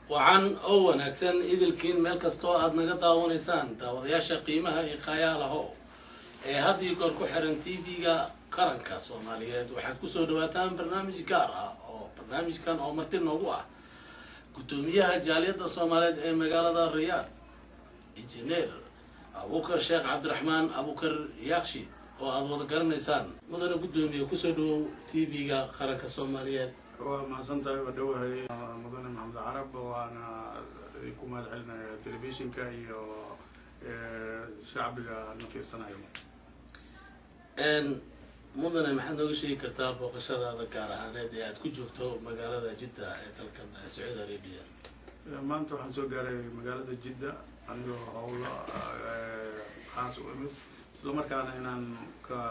وعن أول أكسن إذا الكين ملك استوى أدنى قطع ونسان داودياشا قيمها إخياله هذه يقول كحرن تي فيجا قرن كسوماليات وحد كسر دواتان برنامج كارها أو برنامج كان أو مرتين نوعه قدوميها جالية الصوماليات مقالة الرياض إنجنير أبوكر شيخ عبد الرحمن أبوكر ياخشي وأبوكر قرنسان مدن قدومية كسر تي فيجا قرن كسوماليات وما سنتي ودوه مدن محمد عرب وانا يكون مدحلنا تلفزيون كاي شعب نفير سنايم ان مدن محمد وش كتاب وقصة هذا كارها نادي كجوتو مقالة جدة تلك سعود عربية ما انتو حنسو قاري مقالة جدة عنده هولا خاص وامد isla markaana inaan ka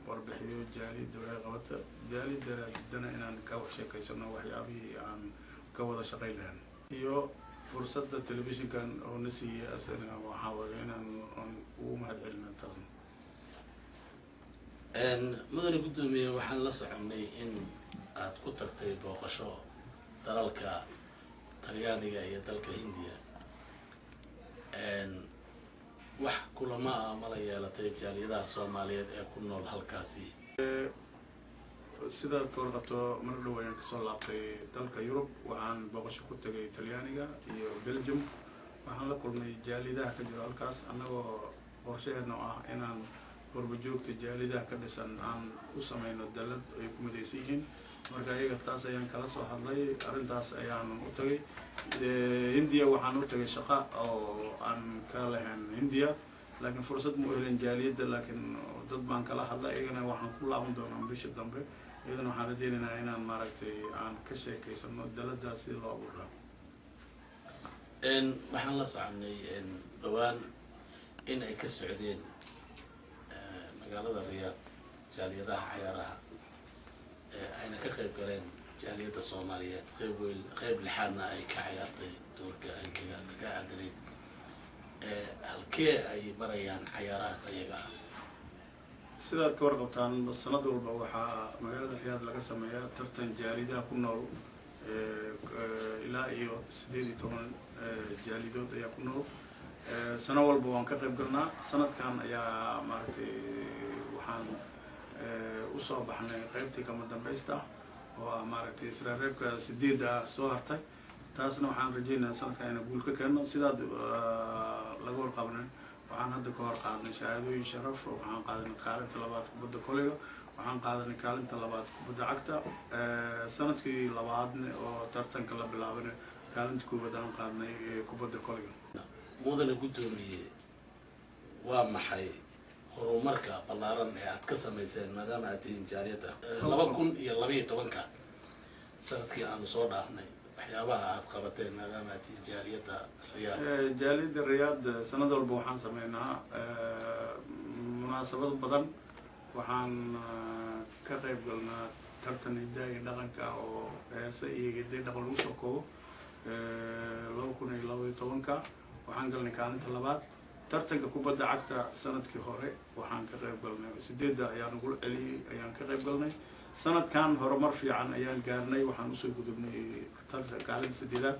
warbixiyo jaaliyada waxay qabata jaaliyada jidana inaan ka sheekaysano waxyaabihii aan ka wada shaqayn lahayn iyo fursadda telefishinkan oo na siiyay asana waxaa weeye inaan ugu mahadcelino taasna mudane gudoomiye waxaan la soconay in aad ku tagtay booqasho dalalka Talyaaniga iyo dalka Hindiya wax kulama ma la yeelatay jaaliyadaha Soomaaliyeed ee ku nool halkaasi sida toorqato mar dhow ayaan ka soo laabtay dalka Yurub waxaan booqasho ku tagay Talyaaniga iyo Belgium waxaan la kulmay jaaliyadaha ka jira halkaas anagoo qorsheena ah inaan qurbo joogta jaaliyadaha ka dhisan aan u sameeyno dalad ay ku midaysan yihiin marka iyaga taas ayaan kala soo hadlay arintaas ayaan u tagay India waxaan u tagay shaqo oo aan ka lahayn India laakiin fursad ma helin jaaliyada laakiin dad baan kala hadlay iyagana waxaan ku laaban doonaa bisha dambe iyadana waxaan rajaynaynaa inaan maaragtay aan ka sheekaysano daladaas si loo abuuro waxaan la soconay dhawaan in ay ka socdeen magaalada Riyaad jaaliyadaha ciyaaraha ayna ka qayb galeen jaaliyada Soomaaliyeed qayb lixaadna ay ka ciyaartay doorka ay kaga aadanay halkee ay marayaan ciyaarahaas ayaga sidaad ka warqabtaan sanad walba waxaa magaalada Riyaad laga sameeyaa tartan jaaliyadaha ku nool ilaa iyo 18 jaalidood ayaa ku nool sano walba waan ka qayb galnaa sanadkan ayaa maaragtay waxaan u soo baxnay qaybtii kama dambaysta oo maaragtay isla reebka 8 soo hartay taasna waxaan rajaynayaa sanadkan inaan guul ka keeno sidaad laga warqabnay waxaan hadda ka hor qaadnay shahaadooyin sharaf waxaan qaadanay kaalinta labaad kubadda koleyga waxaan qaadanay kaalinta labaad kubadda cagta sanadkii labaadna oo tartanka la bilaabay kaalinta koowaad aan qaadnay kubadda koleyga mudane gudoomiye waa maxay horumarka ballaaran ee aad ka samayseen maadaama aad tihiin jaaliyada 2012 sanadkii aan soo dhaafnay waxyaabaha aad qabateen maadaama aad tihiin jaaliyada Riyaad jaaliyada Riyaad sanad walba waxaan sameynaa munaasabad badan waxaan ka qayb galnaa tartan hidaha iyo dhaqanka oo heesa iyo hidaha dhaqan lagu soo koobo 2012 waxaan galnay kaalinta labaad tartanka kubadda cagta sanadkii hore waxaan ka qayb galnay 8 ayaan ugu celiyay ayaan ka qayb galnay sanadkan horumar fiican ayaan gaarnay waxaan usoo gudubnay kaalinta 8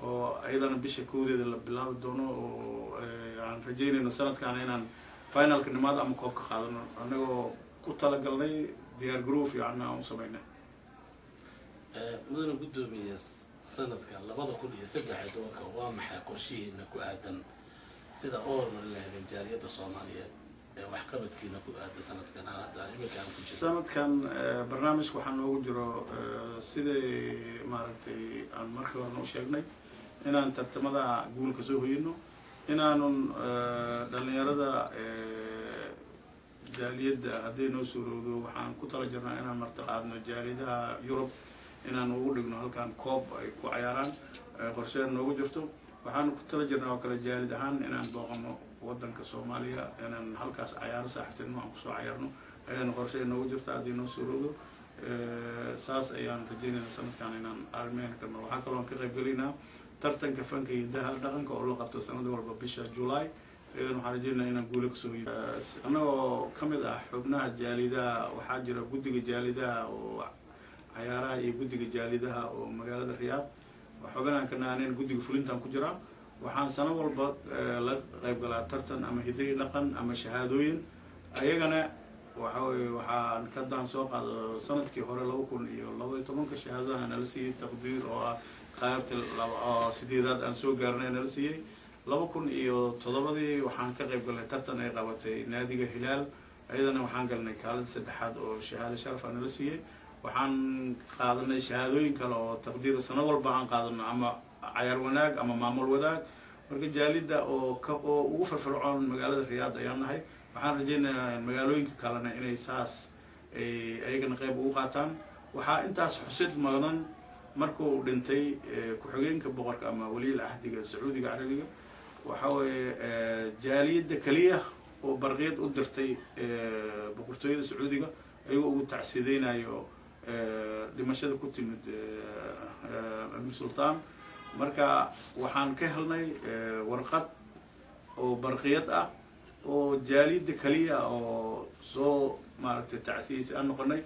oo ayadana bisha koodeeda la bilaabi doono oo aan rajaynayno sanadkan inaan finalka nimaad ama koob ka qaadano anagoo ku talagalnay diyaar garow fiican aan u sameynay mudane gudoomiye sanadkan 2013 waa maxay qorshihiina ku aadan sida horumar leeyahay jaaliyada Soomaaliyeed ee wax qabadkiina ku aadan sanadkan hadda imika aan ku jiro sanadkan barnaamij waxaan noogu jiro sidii maaragtay aan markii hore noo sheegnay inaan tartamada guulka soo hoyino inaanun dhalinyarada jaaliyada haddii noo suurowdo waxaan ku tala jirnaa inaan martiqaadno jaaliyadaha Yurub inaan ugu dhigno halkan koob ay ku ciyaaraan qorsheen noogu jirto waxaan ku tala jirnaa oo kale jaalid ahaan inaan booqano wadanka Soomaaliya inaan halkaas ciyaaro saaxiibtinimo aan ku soo ciyaarno ayaan qorsheen noogu jirto haddii noo suurowdo saas ayaan rajaynaynaa sanadkan inaan armeen karno waxaa kaloo ka qayb galaynaa tartanka fanka iyo hidaha dhaqanka oo la qabto sanad walba bisha July waxaan rajaynaynaa inaan guul ka soo hoyo anagoo kamid ah xubnaha jaalidaha waxaa jira guddiga jaalidaha oo ciyaaraha iyo guddiga jaalidaha oo magaalada Riyaad وحبنا كنا هنين جودي فلنتان كجرا وحان سنة والبا قيب قلا ترتن أما هدي لقن أما شهادوين أيجنا وحان كدان سوق هذا سنة كي هورا لو كون لو يتمون كشهادة أنا لسي تقدير أو قاربت سديدات أن سوق قرنين أنا لسي لو كون تضبطي وحان كقيب قلا ترتن أي قوتي نادي هلال أيضا وحان قلنا كالد سدحات أو شهادة شرف أنا لسي وحان قادنا شهادوين كلا تقدير سنة والبا عن قادنا أما عيار وناق أما معمول وذاك marka jaalida oo ugu farfarcoon magaalada Riyaad ayaan nahay waxaan rajeynayaa magaalooyinka kalena inay saas ayagana qayb ugu qaataan waxa intaas xusid mudan markuu dhintay ku-xigeenka boqorka ama waliil ahdiga Sacuudiga Carabiga waxa way jaalida kaliya oo barqeed u dirtay boqortooyada Sacuudiga ayuu ugu tacsiideynayo dhimashada ku timid Amir Sultan marka waxaan ka helnay warqad oo barqiyad ah oo jaalida kaliya oo soo maaragtay tacsiis aan noqonay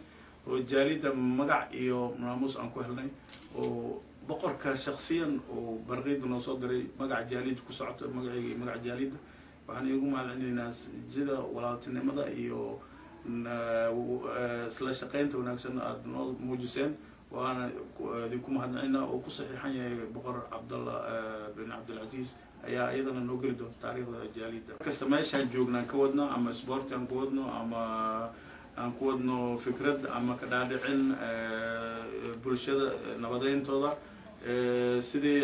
oo jaalida magac iyo maamuus aan ku helnay oo boqorka shakhsiyan oo barqiyad noo soo diray magac jaalid ku socoto magaciisa magac jaalida waxaan igu macluuminaynaa sida walaaltinimada iyo isla shaqeynta wanaagsan aad noo muujiseen وأنا ذيكم هذا أو كصحيحان بقر عبد الله بن عبد العزيز أي أيضا نقول ده تاريخ جاليد كستماش هنجوجنا كودنا أما سبورت هنكودنا أما كودنا فكرة أما كدار عن برشة نبضين تودا سيدي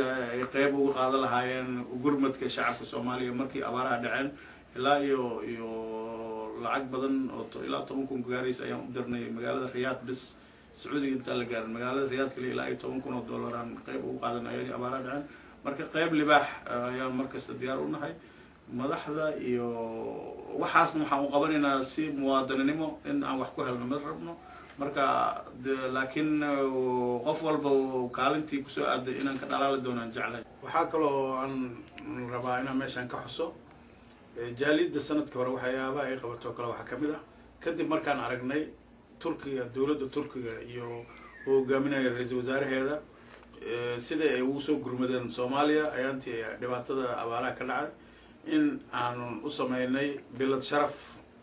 يقيبوا قاضي الهاين وقرمت كشعب الصومالي مركي أبارة دعين لا يو العقد بدن إلى طبعاً كجاريس أيام قدرنا مقالة الرياض بس سعودي انت لقى المقالة الرياض كلي لا يتوقعون كونوا دولاران قيب وقادنا يعني أبارة دعين مركز قيب لباح يا مركز الديار ونهاي مدحذا يو وحاسن مقابلنا سي مواطن نمو إن عم وحكوها المربنا مركز لكن قفول بوكالنتي بسوء إن كدلالة دون جعله وحاكلوا عن ربعنا ماشان كحصو جاليد السنة كبر وحيابا أي قبضتو كلا وحكمده كدب مركان عرقني تركيا دولة تركيا يو وقامنا رئيس وزراء هذا سيدا وسو قرمدان سوماليا أيانتي دبعتها أبارة كلعة إن عن أسميني بلد شرف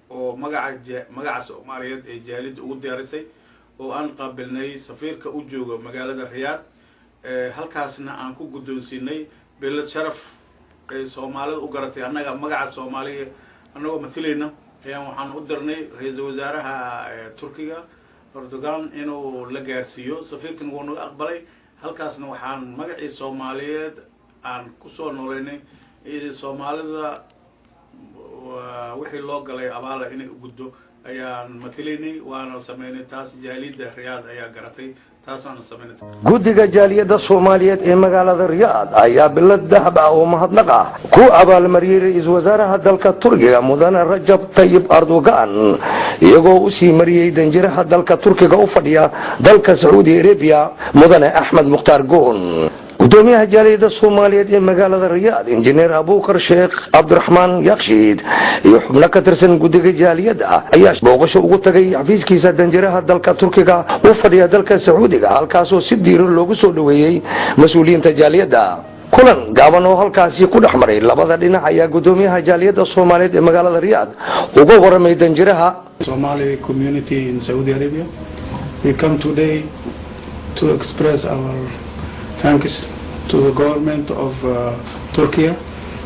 ومقع سوماليا جاليد وديارسي وأن قابلني سفير كأوجوغ مقالة الرياض هل كاسنا عنكو قدون سيني بلد شرف سوماليا وقرتي أنا مقع سوماليا أنا مثلينا هي وحن قدرني رئيس وزراء تركيا أردوغان إنه لجارسيو سفير كنقول أقبلي هل كاسنا وحن مقعي الصوماليات عن كسور نوريني إذا الصومالية وحي اللوج على أباله إني قدو أيان مثليني وأنا سميني تاس جاليد الرياض أيا قرتي تاس أنا سميني guddiga jaaliyadda Soomaaliyeed ee magaalada Riyaad ayaa bilad dahab ah oo mahadnaq ah ku abaalmariyay ra'iisul wasaaraha dalka Turkiga mudane Rajab Tayyip Erdogan iyagoo u sii mariyay danjiraha dalka Turkiga u fadhiya dalka Saudi Arabia mudane Ahmed Mukhtar Goon gudoomiyaha jaaliyadda Soomaaliyeed ee magaalada Riyaad injineer Abuukar Sheekh Abdurrahman Yakshiid iyo xubno ka tirsan guddiga jaaliyadda ayaa booqasho ugu tagay xafiiskiisa danjiraha dalka Turkiga u fadhiya dalka Sacuudiga halkaas oo si diiran loogu soo dhaweeyay mas'uuliyiinta jaaliyadda kulan gaaban oo halkaasi ku dhaxmaray labada dhinac ayaa gudoomiyaha jaaliyadda Soomaaliyeed ee magaalada Riyaad uga waramay danjiraha Somali community in Saudi Arabia. We come today to express our thanks to the government of Turkey.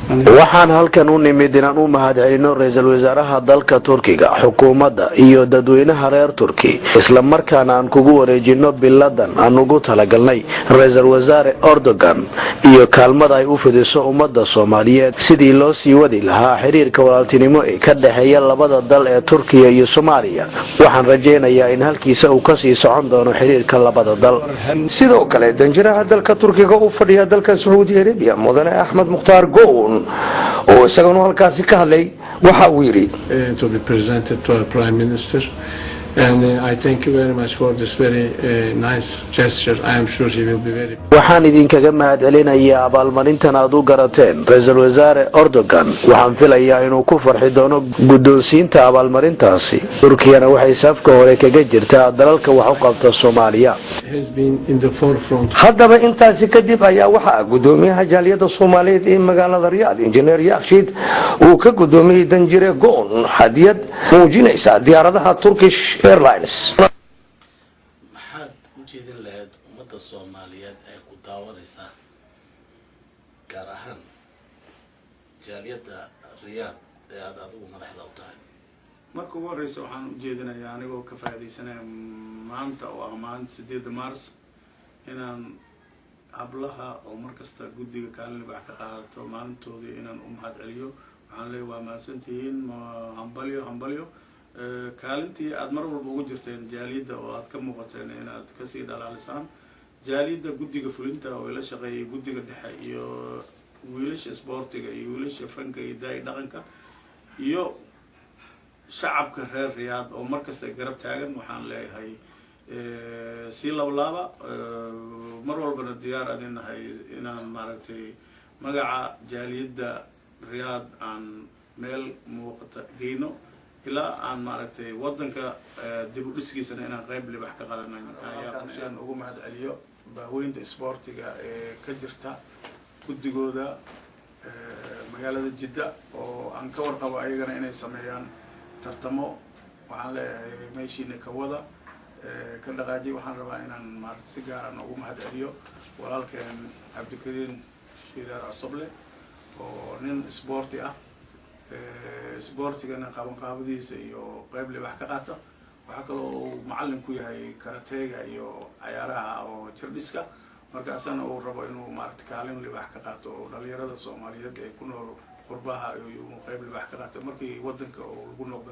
waxaan halkan u nimid inaan u mahadcelino ra'iisul wasaaraha dalka Turkiga xukuumadda iyo dadweynaha reer Turki isla markaana aan kugu wareejino biladan aan ugu talagalnay ra'iisul wasaare Erdogan iyo kaalmada ay u fidiso ummadda Soomaaliyeed sidii loo sii wadi lahaa xiriirka walaaltinimo ee ka dhaxeeya labada dal ee Turkiga iyo Soomaaliya waxaan rajaynayaa in halkiisa uu ka sii socon doono xiriirka labada dal sidoo kale danjiraha dalka Turkiga u fadhiya dalka Saudi Arabia mudane Ahmed Mukhtar Goon oo isaguna halkaasi ka hadlay waxa uu yiri to be presented to our prime minister And I thank you very much for this very nice gesture. I am sure he will be very. waxaan idinkaga mahadcelinayaa abaalmarintan aad u garateen ra-iisul wasaare Erdogan. waxaan filayaa inuu ku farxi doono guddoonsiinta abaalmarintaasi. Turkiyana waxay safka hore kaga jirtaa dalalka wax u qabta Soomaaliya. Has been in the forefront. haddaba intaasi kadib ayaa waxaa gudoomiyaha jaaliyadda Soomaaliyeed ee magaalada Riyaad injineer Yakshiid uu ka gudoomiyay danjire goon hadiyad muujinaysa diyaaradaha Turkish Airlines. maxaad u jeedin lahayd ummadda Soomaaliyeed ee ku daawanaysa gaar ahaan jaaliyadda Riyaad ee aad adigu madaxda u tahay? marka ugu horeysa waxaan u jeedinayaa anigoo ka faa'iideysanaya maanta oo ah maalinta 8 Maars inaan hablaha oo markasta guddiga kaalin wax ka qaadato maalintoodii inaan u mahad celiyo. waxaan leeyahay waa mahadsantihiin, hambalyo kaalintii aad mar walba ugu jirteen jaaliyadda oo aad ka muuqateen inaad kasii dhalaalisaan jaaliyadda guddiga fulinta oo la shaqeeyay guddiga dhexe iyo wiilasha sportiga iyo wiilasha fanka iyo daai dhaqanka iyo shacabka reer Riyaad oo markasta garab taagan. waxaan leeyahay si lablaba mar walbana diyaar adin nahay inaan maaragtay magaca jaaliyadda Riyaad aan meel muuqata geyno ilaa aan maaragtay wadanka dib u dhiskiisana inaan qayb libax ka qaadanayn ayaa qorshean ugu mahad celiyo baaweynta sportiga ee ka jirta guddigooda magaalada Jidda oo aan ka warqabo ayagana inay sameeyaan tartamo. waxaan leeyahay meeshiina ka wada ka dhaqaajay. waxaan rabaa inaan maaragtay si gaar ah ugu mahad celiyo walaalkeen Cabdikariin Shidaar Asoble oo nin sporti ah sportigana qabanqaabadiisa iyo qayb libax ka qaata. waxaa kaloo uu macallin ku yahay karateega iyo ciyaaraha oo jirdhiska. marka asana uu rabo inuu maaragtay kaalin libax ka qaato oo dhalinyarada Soomaaliyeed ee ku nool qurbaha iyo qayb libax ka qaato markii wadanka oo lagu noqdo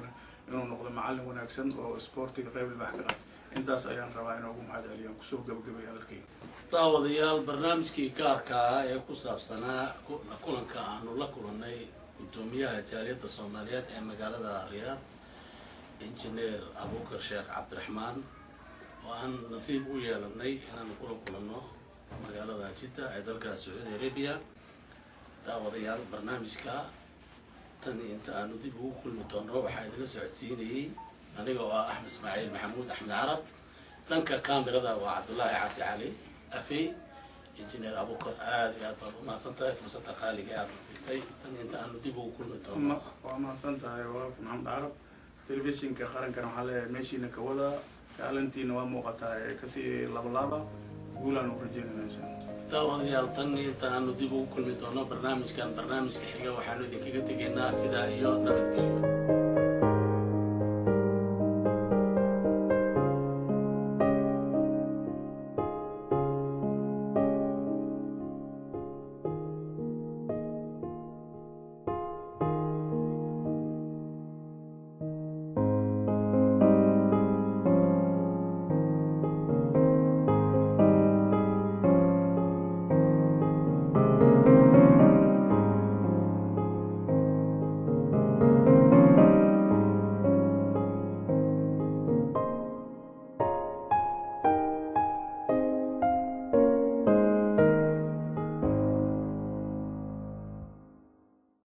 inuu noqdo macallin wanaagsan oo sportiga qayb libax ka qaato. intaas ayaan rabaa inaan ugu mahad celiyo kusoo gabagabay hadalkayga. daawadayaal barnaamijkii gaarka ah ee ku saabsanaa kulanka aanu la kulannay gudoomiyaha jaaliyadda Soomaaliyeed ee magaalada Riyaad injineer Abuukar Sheekh Cabdiraxmaan oo aan nasiib u yeelanay inaan kula kulanno magaalada Jidda ee dalka Saudi Arabia. daawadayaal barnaamijka tan inta aanu dib ugu kulmi doono waxaa idinla socodsiinayay aniga oo ah Axmed Ismaaciil Maxamuud Axmed Carab. dhanka kaamirada waa Cabdullaahi Cabdi Cali afay. injineer Abuukar aad iyo aad baad u mahadsantahay fursadda qaaliga aad na siisay. tan inta aanu dib ugu kulmi doono waa mahadsantahay walaalka Maxamed Carab. telefishinka qarankana waxaa leeyahay meeshiina ka wada kaalintiina waa muuqataa ee kasii lablaba guulaan u rajeynayna insha Allah. daawadayaal tan inta aanu dib ugu kulmi doono barnaamijka xiga waxaanu idinkaga tegaynaa sidaa iyo nabadgelyo.